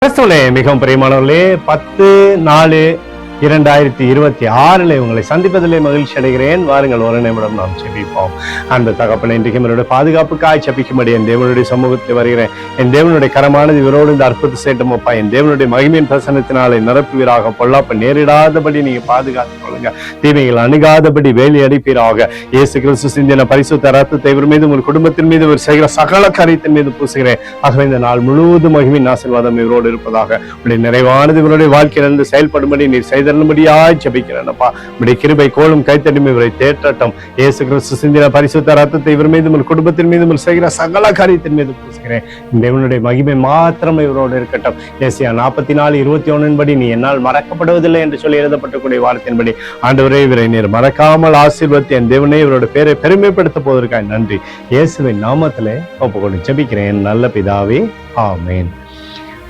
கிறிஸ்துவிலே மிகவும் பிரியமானவர்களே, 10/4/2026 உங்களை சந்திப்பதிலே மகிழ்ச்சி அடைகிறேன். வாருங்கள், ஒரு நிமிடம் நாம் ஜெபிப்போம். அந்த தகப்பனை இன்றைக்கு என்னுடைய பாதுகாப்புக்காய் ஜெபிக்கும்படி என் தேவனுடைய சமூகத்தில் வருகிறேன். என் தேவனுடைய கரமானது இவரோடு இந்த அற்புத சேட்டம் அப்பா, என் தேவனுடைய மகிமையின் பிரசனத்தினாலே நிரப்புவீராக. பொல்லாப்ப நேரிடாதபடி நீங்க பாதுகாத்துக் கொள்ளுங்க. தீமைகள் அணுகாதபடி வேலி அடிப்பீராக. இயேசு கிறிஸ்து சிந்தின பரிசுத்த ரத்தத்தை இவர் மீது, உங்கள் குடும்பத்தின் மீது, இவர் செய்கிற சகல காரியத்தின் மீது பூசுகிறேன். ஆகவே இந்த நாள் முழுவதும் மகிமையின் ஆசீர்வாதம் இவரோடு இருப்பதாக. உடைய நிறைவானது இவருடைய வாழ்க்கையிலிருந்து செயல்படும்படி நீர் செய்தருளும்படியாய் ஜெபிக்கிறேன் அப்பா. உடைய கிருபை கோலும் கைத்தடிமை இவரை தேற்றட்டும். இயேசு கிறிஸ்து சிந்தின பரிசுத்த ரத்தத்தை இவர் மீது, உங்கள் குடும்பத்தின் மீது, இவர் செய்கிற சகல காரியத்தின் மீது பூசுகிறேன். தேவனுடைய மகிமை மாத்திரம் இவரோடு இருக்கட்டும். ஏசாயா 44:21 நீ என்னால் மறக்கப்படுவதில்லை என்று சொல்லி எழுதப்பட்டக்கூடிய வார்த்தையின்படி ஆண்டவரே, இவரை நீர் மறக்காமல் ஆசீர்வதித்து என் தேவனே இவரோட பேரை பெருமைப்படுத்த போவதற்காக நன்றி. இயேசுவின் நாமத்திலே ஒப்புக்கொண்டு ஜெபிக்கிறேன் நல்ல பிதாவே, ஆமேன்.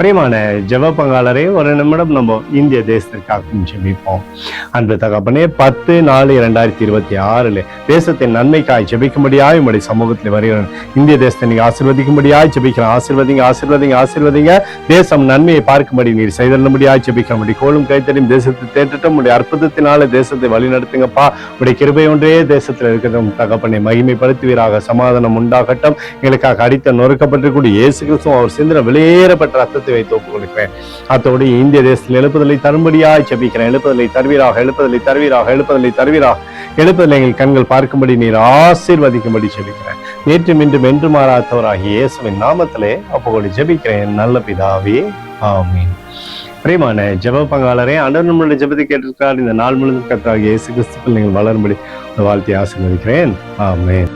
பிரியமான ஜெப பங்காளரே, ஒரு நிமிடம் நம்ம இந்திய தேசத்திற்காக ஜெபிப்போம். அன்பு தகப்பனே, 10/4/2026 தேசத்தின் நன்மைக்காய் ஜெபிக்கும்படியாய் உங்களுடைய சமூகத்தில் வருகிறேன். இந்திய தேசத்தை நீங்க ஆசீர்வதிக்கும்படியாய் ஜெபிக்கிறேன். ஆசீர்வதிங்க, ஆசீர்வதிங்க, ஆசீர்வதிங்க. தேசம் நன்மையை பார்க்கும்படி நீர் செய்தருளும்படியாய் ஜெபிக்கிறோம். உடைய கோலும் கைத்தடியும் தேசத்தை தேற்றட்டும். உடைய அற்புதத்தினால தேசத்தை வழி நடத்துங்கப்பா. உடைய கிருபை ஒன்றே தேசத்தில் இருக்கிறதும் தகப்பனை மகிமைப்படுத்துவீராக. சமாதானம் உண்டாகட்டும். எங்களுக்காக அடித்த நொறுக்கப்பட்டிருக்கூடிய இயேசு கிறிஸ்துவும் அவர் சிந்தின வெளியேறப்பட்ட ரத்தத்தை வைத்து ஒப்புக் கொடுக்கிறேன். அத்தோடு இந்திய தேசத்தில் எழுப்புதலை தரும்படியாய் ஜெபிக்கிறேன். எழுப்புதலை தருவீராக, எழுப்புதலை தருவீராக, எழுப்புதலை தருவீராக. எழுப்புதலை எங்கள் கண்கள் பார்க்கும்படி நீர் ஆசீர்வதிக்கும்படி ஜெபிக்கிறேன். நேற்றும் இன்றும் என்று மாறாதவராகிய இயேசுவின் நாமத்திலே ஒப்புக்கொண்டு ஜெபிக்கிறேன் நல்ல பிதாவே, ஆமீன். பிரியமான ஜெப பங்காளரே, ஆண்டவர் நம்மளுடைய ஜெபத்தை கேட்டிருக்கிறார். இந்த நாள் முழுவதும் கர்த்தராகிய இயேசு கிறிஸ்துவில் நீங்கள் வளரும்படி வாழ்த்தி ஆசீர்வதிக்கிறேன். ஆமீன்.